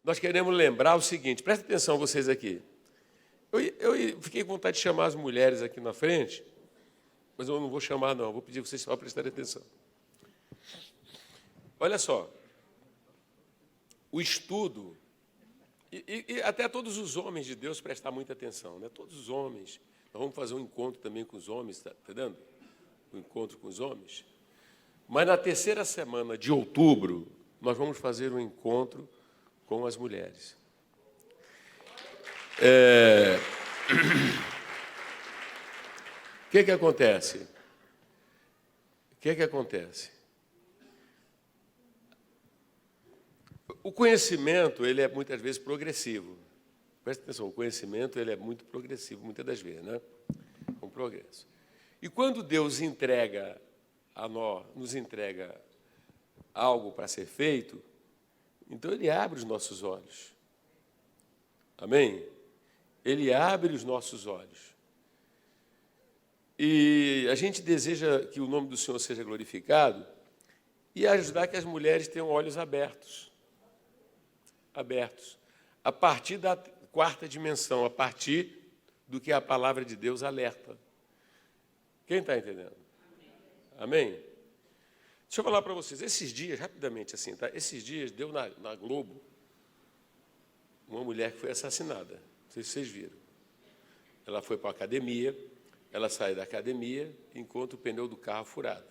nós queremos lembrar o seguinte, presta atenção vocês aqui. Eu fiquei com vontade de chamar as mulheres aqui na frente, mas eu não vou chamar, não. Vou pedir vocês só prestarem atenção. Olha só. O estudo, e até todos os homens de Deus prestar muita atenção, né? Todos os homens. Nós vamos fazer um encontro também com os homens, está entendendo? Um encontro com os homens. Mas na terceira semana de outubro, nós vamos fazer um encontro com as mulheres. O que acontece? O que acontece? O conhecimento, ele é muitas vezes progressivo. Presta atenção, o conhecimento, ele é muito progressivo, muitas das vezes, né? Um progresso. E quando Deus entrega a nós, nos entrega algo para ser feito, então Ele abre os nossos olhos. Amém? Ele abre os nossos olhos. E a gente deseja que o nome do Senhor seja glorificado e ajudar que as mulheres tenham olhos abertos. Abertos. A partir da quarta dimensão, a partir do que a palavra de Deus alerta. Quem está entendendo? Amém? Deixa eu falar para vocês, esses dias, rapidamente assim, tá? Esses dias deu na Globo uma mulher que foi assassinada. Não sei se vocês viram. Ela foi para a academia, ela sai da academia e encontra o pneu do carro furado.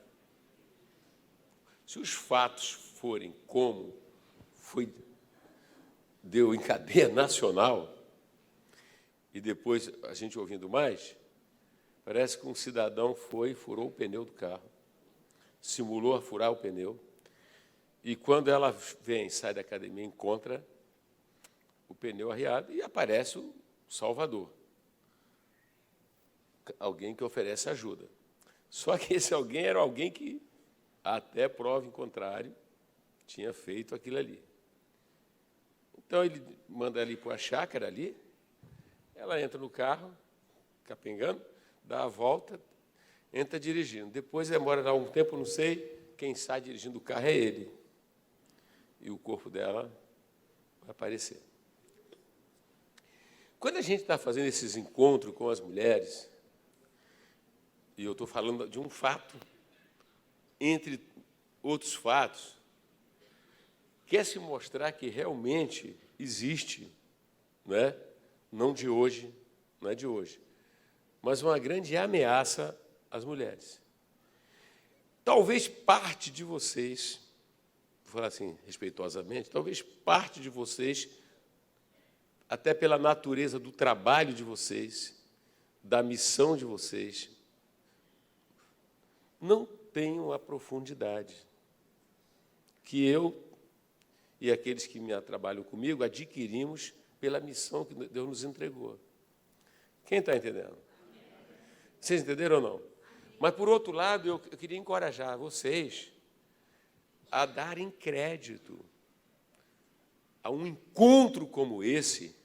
Se os fatos forem como deu em cadeia nacional, e depois a gente ouvindo mais, parece que um cidadão foi e furou o pneu do carro, simulou a furar o pneu, e quando ela sai da academia, encontra o pneu arriado e aparece o salvador. Alguém que oferece ajuda. Só que esse alguém era alguém que, até prova em contrário, tinha feito aquilo ali. Então, ele manda ela ir para a chácara ali, ela entra no carro, capengando, dá a volta, entra dirigindo. Depois demora lá um tempo, não sei, quem sai dirigindo o carro é ele. E o corpo dela vai aparecer. Quando a gente está fazendo esses encontros com as mulheres, e eu estou falando de um fato, entre outros fatos, quer se mostrar que realmente existe, não é? Não de hoje, não é de hoje, mas uma grande ameaça às mulheres. Talvez parte de vocês, vou falar assim respeitosamente, talvez parte de vocês, até pela natureza do trabalho de vocês, da missão de vocês, não tenham a profundidade que eu e aqueles que trabalham comigo adquirimos pela missão que Deus nos entregou. Quem está entendendo? Vocês entenderam ou não? Mas, por outro lado, eu queria encorajar vocês a darem crédito a um encontro como esse.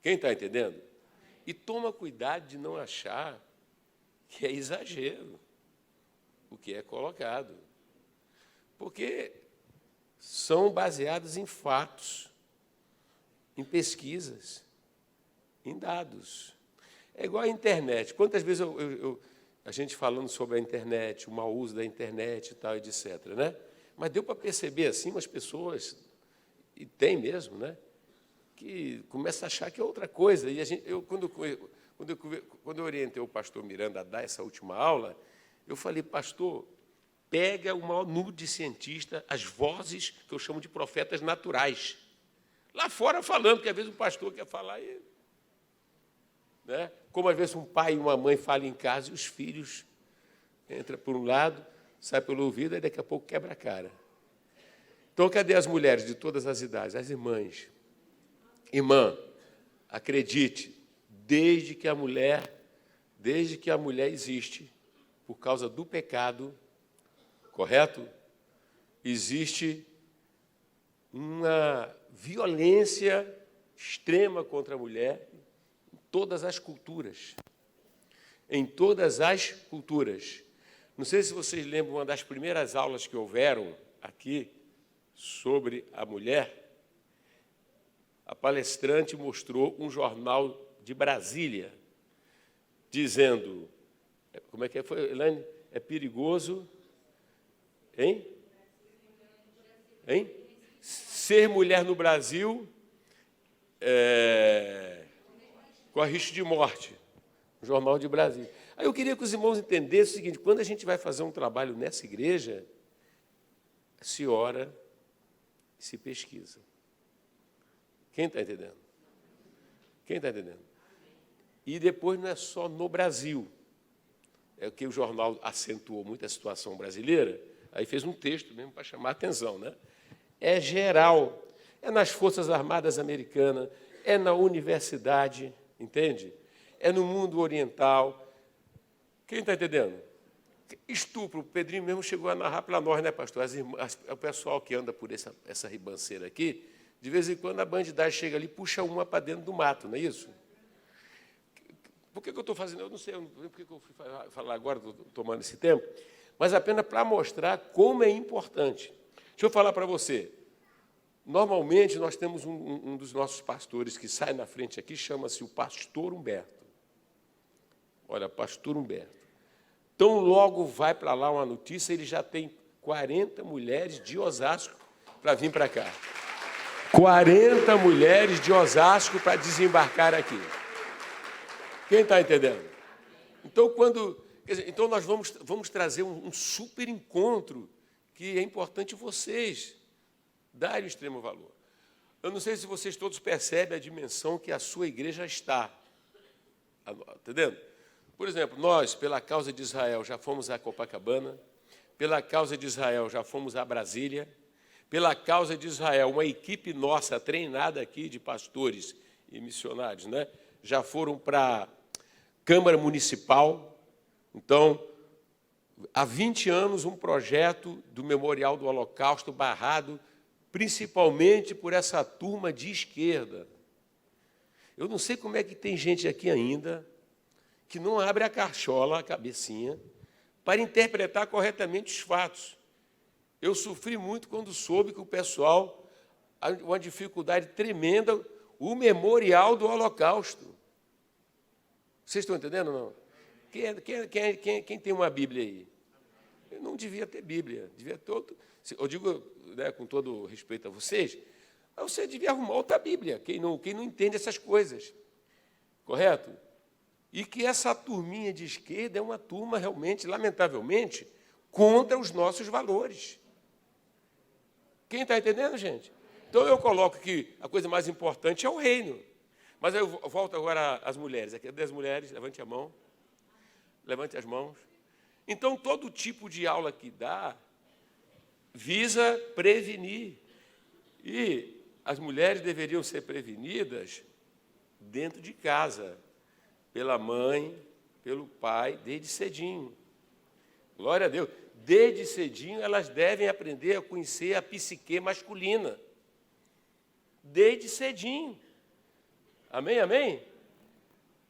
Quem está entendendo? E toma cuidado de não achar que é exagero o que é colocado. Porque são baseados em fatos, em pesquisas, em dados. É igual à internet. Quantas vezes a gente falando sobre a internet, o mau uso da internet e tal, etc., né? Mas deu para perceber assim umas pessoas, e tem mesmo, né? Que começa a achar que é outra coisa. E quando eu orientei o pastor Miranda a dar essa última aula, eu falei, pastor, pega o maior número de cientistas, as vozes que eu chamo de profetas naturais. Lá fora falando, porque às vezes o pastor quer falar, né? Como às vezes um pai e uma mãe falam em casa e os filhos entram por um lado, saem pelo ouvido e daqui a pouco quebra a cara. Então, cadê as mulheres de todas as idades? As irmãs. Irmã, acredite, desde que a mulher existe, por causa do pecado, correto? Existe uma violência extrema contra a mulher em todas as culturas. Em todas as culturas. Não sei se vocês lembram, uma das primeiras aulas que houveram aqui sobre a mulher, a palestrante mostrou um jornal de Brasília, dizendo, como é que foi, Elaine? É perigoso, hein? Ser mulher no Brasil corre risco de morte. Um jornal de Brasília. Aí eu queria que os irmãos entendessem o seguinte, quando a gente vai fazer um trabalho nessa igreja, se ora e se pesquisa. Quem está entendendo? Quem está entendendo? E depois não é só no Brasil. É que o jornal acentuou muito a situação brasileira, aí fez um texto mesmo para chamar a atenção, né? É geral. É nas Forças Armadas Americanas, é na universidade, entende? É no mundo oriental. Quem está entendendo? Estupro, o Pedrinho mesmo chegou a narrar para nós, né, pastor? O pessoal que anda por essa ribanceira aqui, de vez em quando a bandidagem chega ali e puxa uma para dentro do mato, não é isso? Por que eu estou fazendo? Eu não sei por que eu fui falar agora, estou tomando esse tempo, mas apenas para mostrar como é importante. Deixa eu falar para você. Normalmente, nós temos um dos nossos pastores que sai na frente aqui, chama-se o pastor Humberto. Olha, pastor Humberto. Então, logo vai para lá uma notícia, ele já tem 40 mulheres de Osasco para vir para cá. 40 mulheres de Osasco para desembarcar aqui. Quem está entendendo? Então, então nós vamos trazer um super encontro que é importante vocês darem o extremo valor. Eu não sei se vocês todos percebem a dimensão que a sua igreja está. Entendendo? Por exemplo, nós, pela causa de Israel, já fomos a Copacabana, pela causa de Israel, já fomos a Brasília, pela causa de Israel, uma equipe nossa treinada aqui de pastores e missionários, né, já foram para a Câmara Municipal. Então, há 20 anos, um projeto do Memorial do Holocausto barrado, principalmente por essa turma de esquerda. Eu não sei como é que tem gente aqui ainda que não abre a cachola, a cabecinha, para interpretar corretamente os fatos. Eu sofri muito quando soube que o pessoal, uma dificuldade tremenda, o Memorial do Holocausto. Vocês estão entendendo ou não? Quem tem uma Bíblia aí? Eu não devia ter Bíblia, devia ter outro. Eu digo, né, com todo respeito a vocês, mas você devia arrumar outra Bíblia, quem não entende essas coisas. Correto? E que essa turminha de esquerda é uma turma realmente, lamentavelmente, contra os nossos valores. Quem está entendendo, gente? Então, eu coloco que a coisa mais importante é o reino. Mas eu volto agora às mulheres. Aqui, das mulheres, levante a mão. Levante as mãos. Então, todo tipo de aula que dá visa prevenir. E as mulheres deveriam ser prevenidas dentro de casa, pela mãe, pelo pai, desde cedinho. Glória a Deus. Desde cedinho, elas devem aprender a conhecer a psique masculina. Desde cedinho. Amém, amém?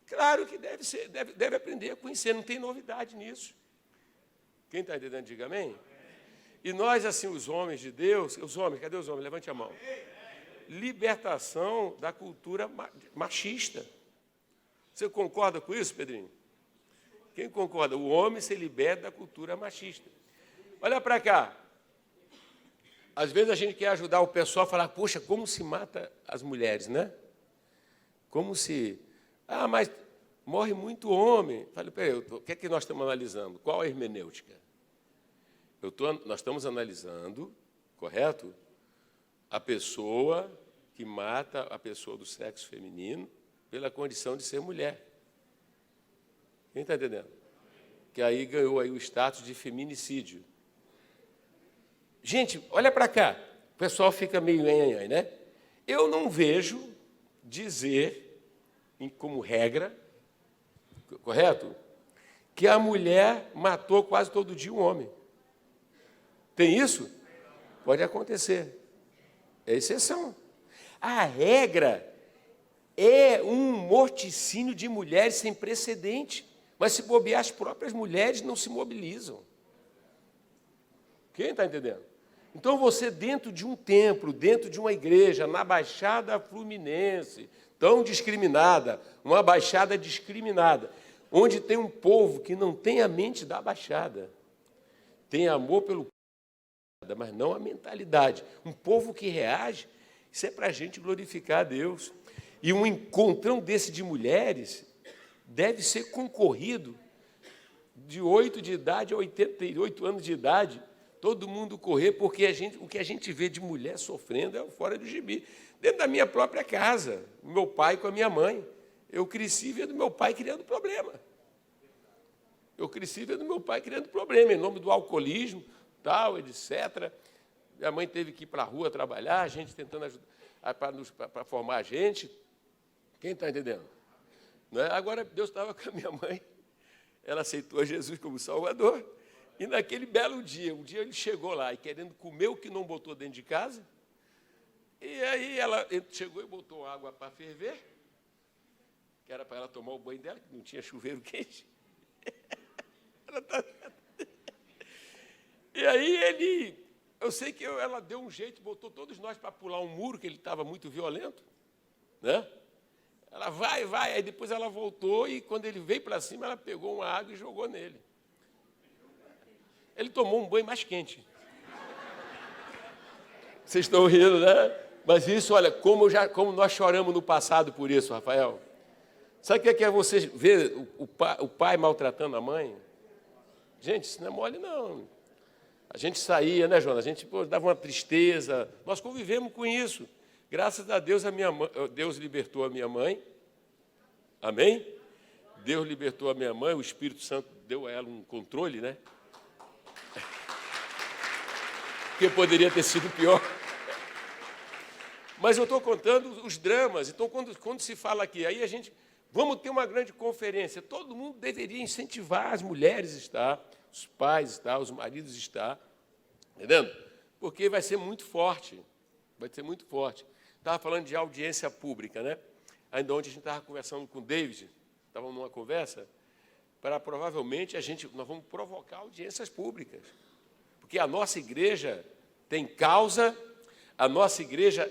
Claro que deve aprender a conhecer, não tem novidade nisso. Quem está entendendo, diga amém. E nós, assim, os homens de Deus, os homens, cadê os homens? Levante a mão. Libertação da cultura machista. Você concorda com isso, Pedrinho? Quem concorda? O homem se liberta da cultura machista. Olha para cá. Às vezes a gente quer ajudar o pessoal a falar, poxa, como se mata as mulheres, né? Como se... Ah, mas morre muito homem. Falei, peraí, o que é que nós estamos analisando? Qual a hermenêutica? Nós estamos analisando, correto? A pessoa que mata a pessoa do sexo feminino pela condição de ser mulher. Quem está entendendo? Que aí ganhou aí o status de feminicídio. Gente, olha para cá. O pessoal fica meio né? Eu não vejo dizer, como regra, correto? Que a mulher matou quase todo dia um homem. Tem isso? Pode acontecer. É exceção. A regra é um morticínio de mulheres sem precedente. Mas se bobear, as próprias mulheres não se mobilizam. Quem está entendendo? Então, você dentro de um templo, dentro de uma igreja, na Baixada Fluminense, tão discriminada, uma Baixada discriminada, onde tem um povo que não tem a mente da Baixada, tem amor pelo mas não a mentalidade. Um povo que reage, isso é para a gente glorificar a Deus. E um encontrão desse de mulheres deve ser concorrido de 8 de idade a 88 anos de idade, todo mundo correr, porque o que a gente vê de mulher sofrendo é fora do gibi. Dentro da minha própria casa, meu pai com a minha mãe. Eu cresci vendo meu pai criando problema. Em nome do alcoolismo, tal, etc. Minha mãe teve que ir para a rua trabalhar, a gente tentando ajudar para formar a gente. Quem está entendendo? Não é? Agora, Deus estava com a minha mãe, ela aceitou a Jesus como Salvador, e naquele belo dia, um dia ele chegou lá e querendo comer o que não botou dentro de casa, e aí ela chegou e botou água para ferver, que era para ela tomar o banho dela, que não tinha chuveiro quente. E aí eu sei que ela deu um jeito, botou todos nós para pular um muro, que ele estava muito violento, né? Ela vai, aí depois ela voltou e quando ele veio para cima, ela pegou uma água e jogou nele. Ele tomou um banho mais quente. Vocês estão rindo, né? Mas isso, olha, como nós choramos no passado por isso, Rafael. Sabe o que é você ver o pai maltratando a mãe? Gente, isso não é mole, não. A gente saía, né, Jonas? A gente dava uma tristeza. Nós convivemos com isso. Graças a Deus, Deus libertou a minha mãe. Amém? Deus libertou a minha mãe, o Espírito Santo deu a ela um controle, né? Que poderia ter sido pior. Mas eu estou contando os dramas. Então, quando se fala aqui, aí a gente... Vamos ter uma grande conferência. Todo mundo deveria incentivar as mulheres a estar, os pais a estar, os maridos a estar. Entendendo? Porque vai ser muito forte. Vai ser muito forte. Estava falando de audiência pública, né? Ainda ontem a gente estava conversando com o David, estávamos numa conversa, para provavelmente nós vamos provocar audiências públicas. Porque a nossa igreja tem causa, a nossa igreja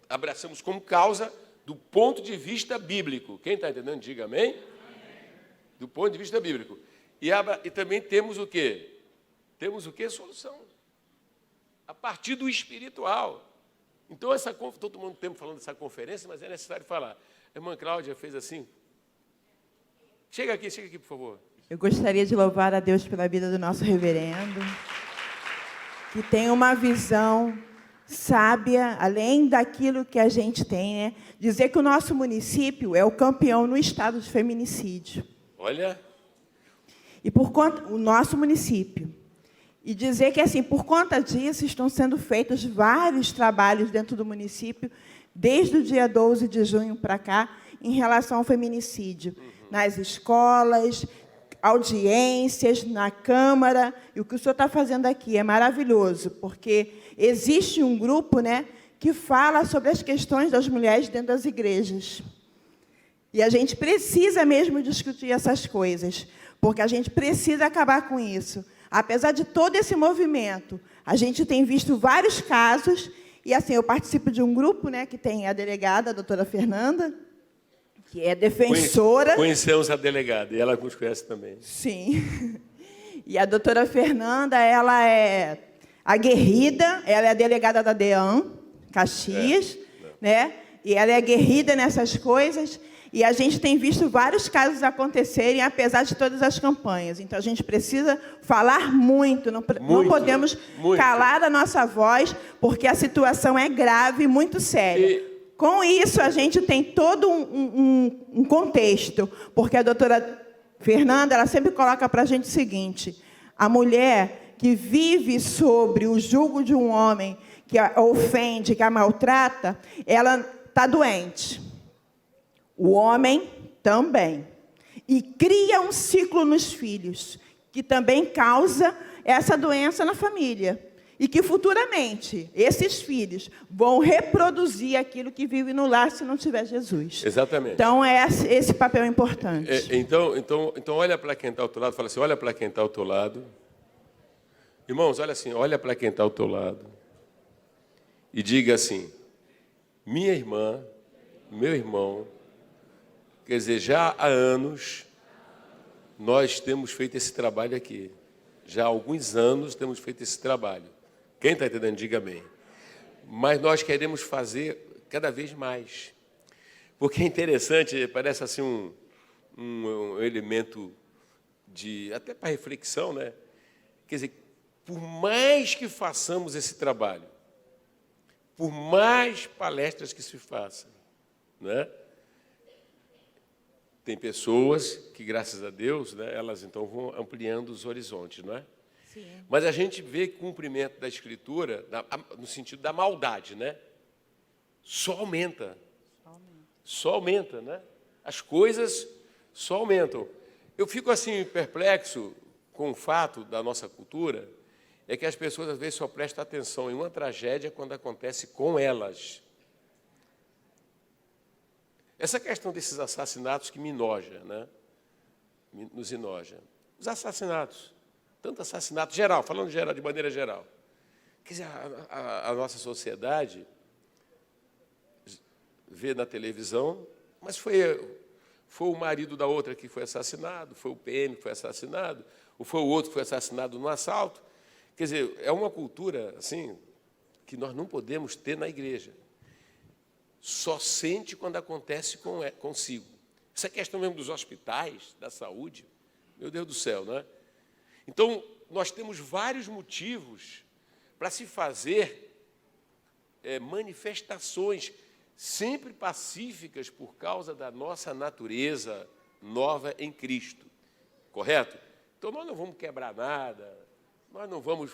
abraçamos como causa do ponto de vista bíblico. Quem está entendendo, diga amém. Amém. Do ponto de vista bíblico. E também temos o quê? Temos o quê? Solução. A partir do espiritual. Então, estou tomando tempo falando dessa conferência, mas é necessário falar. A irmã Cláudia fez assim. Chega aqui, por favor. Eu gostaria de louvar a Deus pela vida do nosso reverendo, que tem uma visão sábia, além daquilo que a gente tem, né? Dizer que o nosso município é o campeão no estado de feminicídio. Olha. E o nosso município. E dizer que, assim, por conta disso, estão sendo feitos vários trabalhos dentro do município, desde o dia 12 de junho para cá, em relação ao feminicídio. Nas escolas, audiências, na Câmara. E o que o senhor está fazendo aqui é maravilhoso, porque existe um grupo, né, que fala sobre as questões das mulheres dentro das igrejas. E a gente precisa mesmo discutir essas coisas, porque a gente precisa acabar com isso. Apesar de todo esse movimento, a gente tem visto vários casos, e assim, eu participo de um grupo, né, que tem a delegada, a doutora Fernanda, que é defensora... Conhecemos a delegada, e ela nos conhece também. Sim. E a doutora Fernanda, ela é aguerrida, ela é a delegada da DEAN, Caxias, né? E ela é aguerrida nessas coisas, e a gente tem visto vários casos acontecerem, apesar de todas as campanhas. Então, a gente precisa falar muito, não podemos calar a nossa voz, porque a situação é grave e muito séria. Com isso, a gente tem todo um contexto, porque a doutora Fernanda, ela sempre coloca para a gente o seguinte: a mulher que vive sobre o jugo de um homem que a ofende, que a maltrata, ela está doente. O homem também. E cria um ciclo nos filhos, que também causa essa doença na família. E que, futuramente, esses filhos vão reproduzir aquilo que vive no lar se não tiver Jesus. Exatamente. Então, esse papel é importante. Então olha para quem está ao teu lado, fala assim, olha para quem está ao teu lado. Irmãos, olha assim, olha para quem está ao teu lado e diga assim, minha irmã, meu irmão, quer dizer, já há anos nós temos feito esse trabalho aqui. Já há alguns anos temos feito esse trabalho. Quem está entendendo, diga amém. Mas nós queremos fazer cada vez mais. Porque é interessante, parece assim um elemento de até para reflexão, né? Quer dizer, por mais que façamos esse trabalho, por mais palestras que se façam, né? Tem pessoas que, graças a Deus, né, elas então vão ampliando os horizontes, não é? Sim. Mas a gente vê que o cumprimento da Escritura, no sentido da maldade, né? Só aumenta. Só aumenta, né? As coisas só aumentam. Eu fico assim perplexo com o fato da nossa cultura, é que as pessoas às vezes só prestam atenção em uma tragédia quando acontece com elas. Essa questão desses assassinatos que me enoja, né? Nos enoja. Os assassinatos, tanto assassinato geral, falando geral, de maneira geral. Quer dizer, a nossa sociedade vê na televisão, mas foi o marido da outra que foi assassinado, foi o PM que foi assassinado, ou foi o outro que foi assassinado no assalto. Quer dizer, é uma cultura assim que nós não podemos ter na igreja. Só sente quando acontece consigo. Essa questão mesmo dos hospitais, da saúde, meu Deus do céu, não é? Então, nós temos vários motivos para se fazer manifestações sempre pacíficas por causa da nossa natureza nova em Cristo. Correto? Então, nós não vamos quebrar nada, nós não vamos,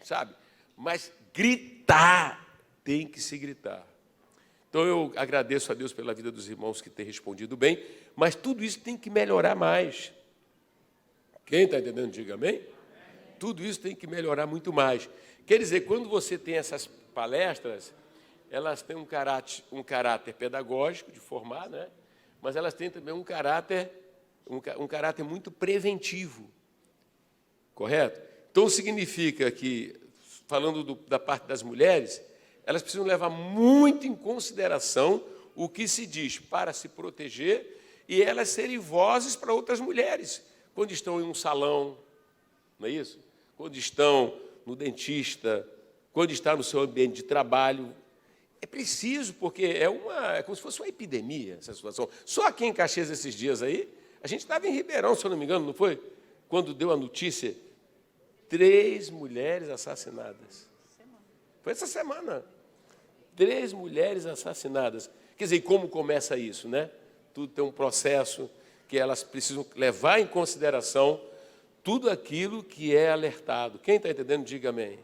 sabe? Mas gritar, tem que se gritar. Então, eu agradeço a Deus pela vida dos irmãos que têm respondido bem, mas tudo isso tem que melhorar mais. Quem está entendendo, diga amém. Tudo isso tem que melhorar muito mais. Quer dizer, quando você tem essas palestras, elas têm um caráter pedagógico de formar, né? Mas elas têm também um caráter muito preventivo. Correto? Então, significa que, falando da parte das mulheres, elas precisam levar muito em consideração o que se diz para se proteger e elas serem vozes para outras mulheres, quando estão em um salão, não é isso? Quando estão no dentista, quando está no seu ambiente de trabalho. É preciso, porque é como se fosse uma epidemia essa situação. Só aqui em Caxias, esses dias aí, a gente estava em Ribeirão, se eu não me engano, não foi? Quando deu a notícia, 3 mulheres assassinadas. Foi essa semana. 3 mulheres assassinadas. Quer dizer, como começa isso, né? Tudo tem um processo que elas precisam levar em consideração tudo aquilo que é alertado. Quem está entendendo, diga amém.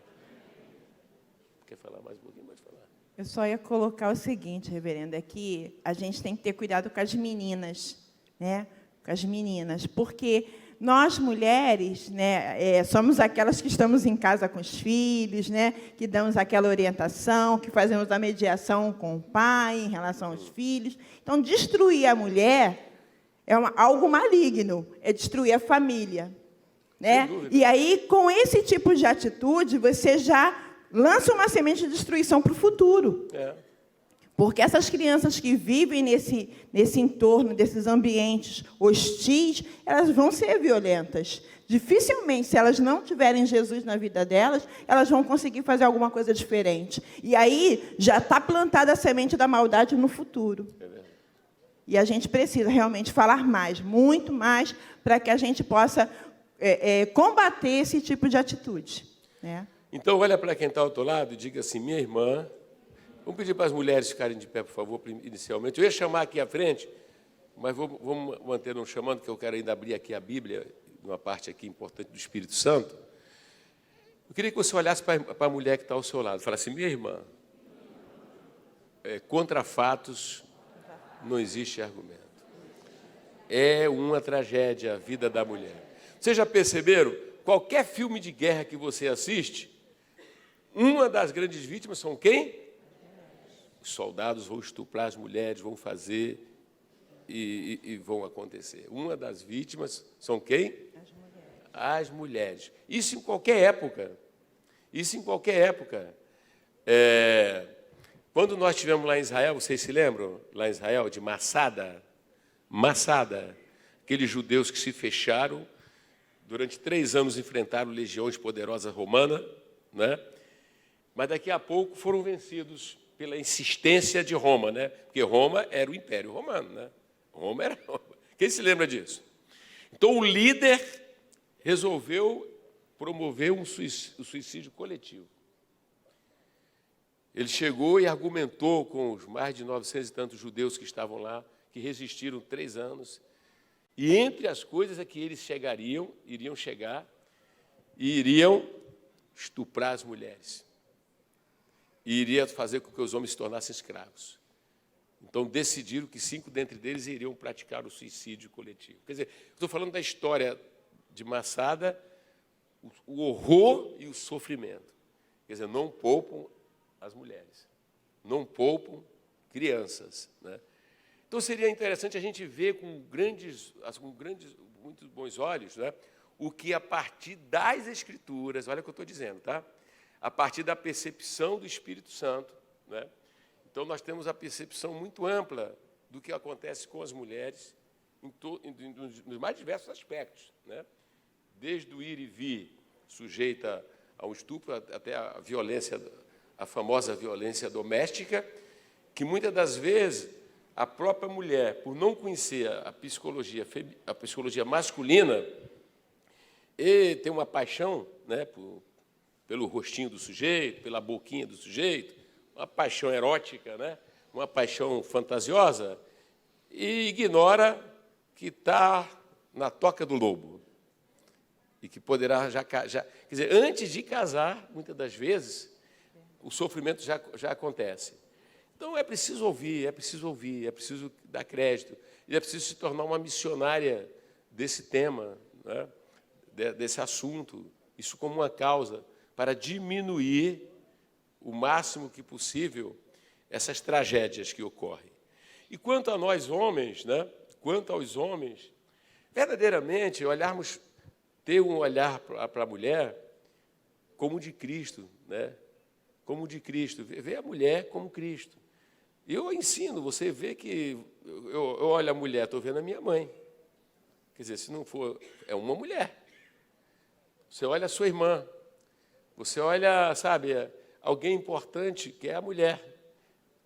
Quer falar mais um pouquinho? Pode falar. Eu só ia colocar o seguinte, reverendo, é que a gente tem que ter cuidado com as meninas, né? Com as meninas, porque nós, mulheres, né, somos aquelas que estamos em casa com os filhos, né, que damos aquela orientação, que fazemos a mediação com o pai em relação aos filhos. Então, destruir a mulher é algo maligno, é destruir a família. Né? E aí, com esse tipo de atitude, você já lança uma semente de destruição para o futuro. Porque essas crianças que vivem nesse entorno, desses ambientes hostis, elas vão ser violentas. Dificilmente, se elas não tiverem Jesus na vida delas, elas vão conseguir fazer alguma coisa diferente. E aí, já está plantada a semente da maldade no futuro. E a gente precisa realmente falar mais, muito mais, para que a gente possa combater esse tipo de atitude. Né? Então, olha para quem está ao teu lado e diga assim, minha irmã. Vamos pedir para as mulheres ficarem de pé, por favor, inicialmente. Eu ia chamar aqui à frente, mas vamos manter não chamando, que eu quero ainda abrir aqui a Bíblia, uma parte aqui importante do Espírito Santo. Eu queria que você olhasse para a mulher que está ao seu lado e falasse, minha irmã, contra fatos não existe argumento. É uma tragédia a vida da mulher. Vocês já perceberam? Qualquer filme de guerra que você assiste, uma das grandes vítimas são quem? Os soldados vão estuprar as mulheres, vão fazer e vão acontecer. Uma das vítimas são quem? As mulheres. Isso em qualquer época. Isso em qualquer época. Quando nós estivemos lá em Israel, vocês se lembram? Lá em Israel, de Massada, aqueles judeus que se fecharam, durante 3 anos enfrentaram legiões poderosas romanas, né? Mas daqui a pouco foram vencidos pela insistência de Roma, né? Porque Roma era o Império Romano, né? Roma era Roma. Quem se lembra disso? Então o líder resolveu promover o suicídio coletivo. Ele chegou e argumentou com os mais de 900 e tantos judeus que estavam lá, que resistiram 3 anos, e entre as coisas é que eles iriam chegar e iriam estuprar as mulheres. E iria fazer com que os homens se tornassem escravos. Então, decidiram que 5 dentre eles iriam praticar o suicídio coletivo. Quer dizer, estou falando da história de Massada, o horror e o sofrimento. Quer dizer, não poupam as mulheres, não poupam crianças, né? Então, seria interessante a gente ver com muitos bons olhos, né, o que, a partir das Escrituras, olha o que eu estou dizendo, tá? A partir da percepção do Espírito Santo, né? Então, nós temos a percepção muito ampla do que acontece com as mulheres nos mais diversos aspectos, né? Desde o ir e vir, sujeita ao estupro, até a violência, a famosa violência doméstica, que muitas das vezes a própria mulher, por não conhecer a psicologia masculina, e tem uma paixão, né, pelo rostinho do sujeito, pela boquinha do sujeito, uma paixão erótica, né, uma paixão fantasiosa, e ignora que está na toca do lobo. E que poderá quer dizer, antes de casar, muitas das vezes, o sofrimento já acontece. Então, é preciso ouvir, é preciso dar crédito, e é preciso se tornar uma missionária desse tema, né, desse assunto, isso como uma causa, para diminuir o máximo que possível essas tragédias que ocorrem. E quanto a nós homens, né, quanto aos homens, verdadeiramente, ter um olhar para a mulher como de Cristo, né? Como de Cristo, ver a mulher como Cristo. Eu ensino, você vê que eu olho a mulher, estou vendo a minha mãe. Quer dizer, se não for, é uma mulher. Você olha a sua irmã, você olha, sabe, alguém importante, que é a mulher.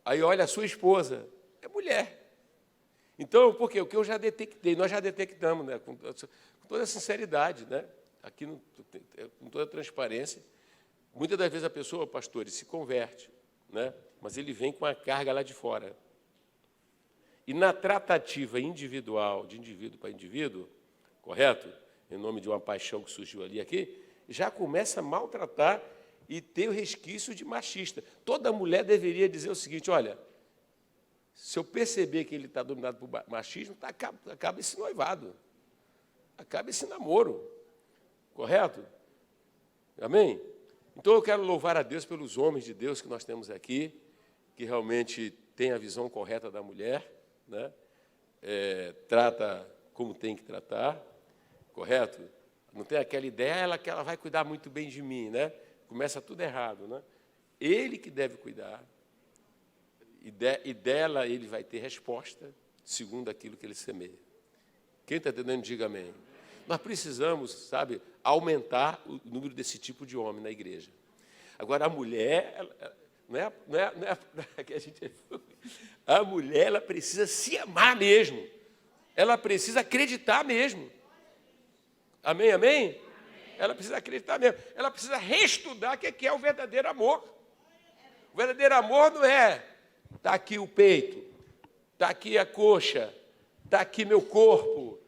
Aí olha a sua esposa, é mulher. Então, por quê? O que eu já detectei, nós já detectamos, né, com toda a sinceridade, né, aqui com toda a transparência. Muitas das vezes a pessoa, pastores, se converte, né, mas ele vem com a carga lá de fora. E na tratativa individual, de indivíduo para indivíduo, correto? Em nome de uma paixão que surgiu ali aqui, já começa a maltratar e ter o resquício de machista. Toda mulher deveria dizer o seguinte: olha, se eu perceber que ele está dominado por machismo, acaba esse noivado, acaba esse namoro, correto? Amém? Então, eu quero louvar a Deus pelos homens de Deus que nós temos aqui, que realmente têm a visão correta da mulher, né? Trata como tem que tratar, correto? Não tem aquela ideia que ela vai cuidar muito bem de mim, né? Começa tudo errado, né? Ele que deve cuidar, e dela ele vai ter resposta, segundo aquilo que ele semeia. Quem está entendendo, diga amém. Nós precisamos, sabe, aumentar o número desse tipo de homem na igreja. Agora, a mulher, a mulher, ela precisa se amar mesmo. Ela precisa acreditar mesmo. Amém, amém? Amém. Ela precisa acreditar mesmo. Ela precisa reestudar o que é o verdadeiro amor. O verdadeiro amor não é: está aqui o peito, está aqui a coxa, está aqui meu corpo,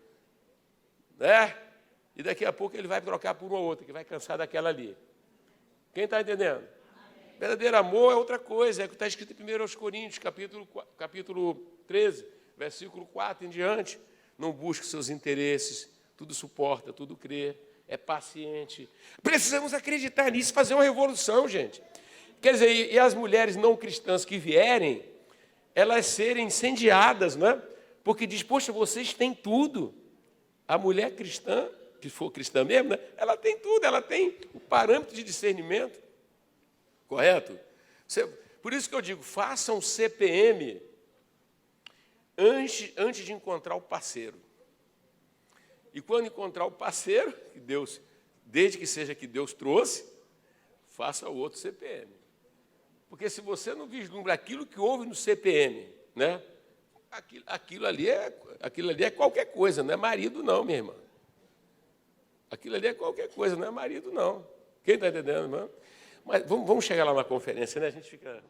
né? E daqui a pouco ele vai trocar por uma outra, que vai cansar daquela ali. Quem está entendendo? Amém. Verdadeiro amor é outra coisa, é o que está escrito em 1 Coríntios, capítulo 13, versículo 4 em diante. Não busque seus interesses, tudo suporta, tudo crê, é paciente. Precisamos acreditar nisso, fazer uma revolução, gente. Quer dizer, e as mulheres não cristãs que vierem, elas serem incendiadas, não é? Porque diz: poxa, vocês têm tudo. A mulher cristã, que for cristã mesmo, né, ela tem tudo, ela tem o parâmetro de discernimento, Correto? Por isso que eu digo, faça um CPM antes de encontrar o parceiro. E quando encontrar o parceiro, que Deus, desde que seja que Deus trouxe, faça o outro CPM. Porque se você não vislumbra aquilo que houve no CPM, né? Aquilo ali é qualquer coisa, não é marido não, minha irmã. Aquilo ali é qualquer coisa, não é marido não. Quem está entendendo, irmão? Mas vamos chegar lá na conferência, né? A gente fica...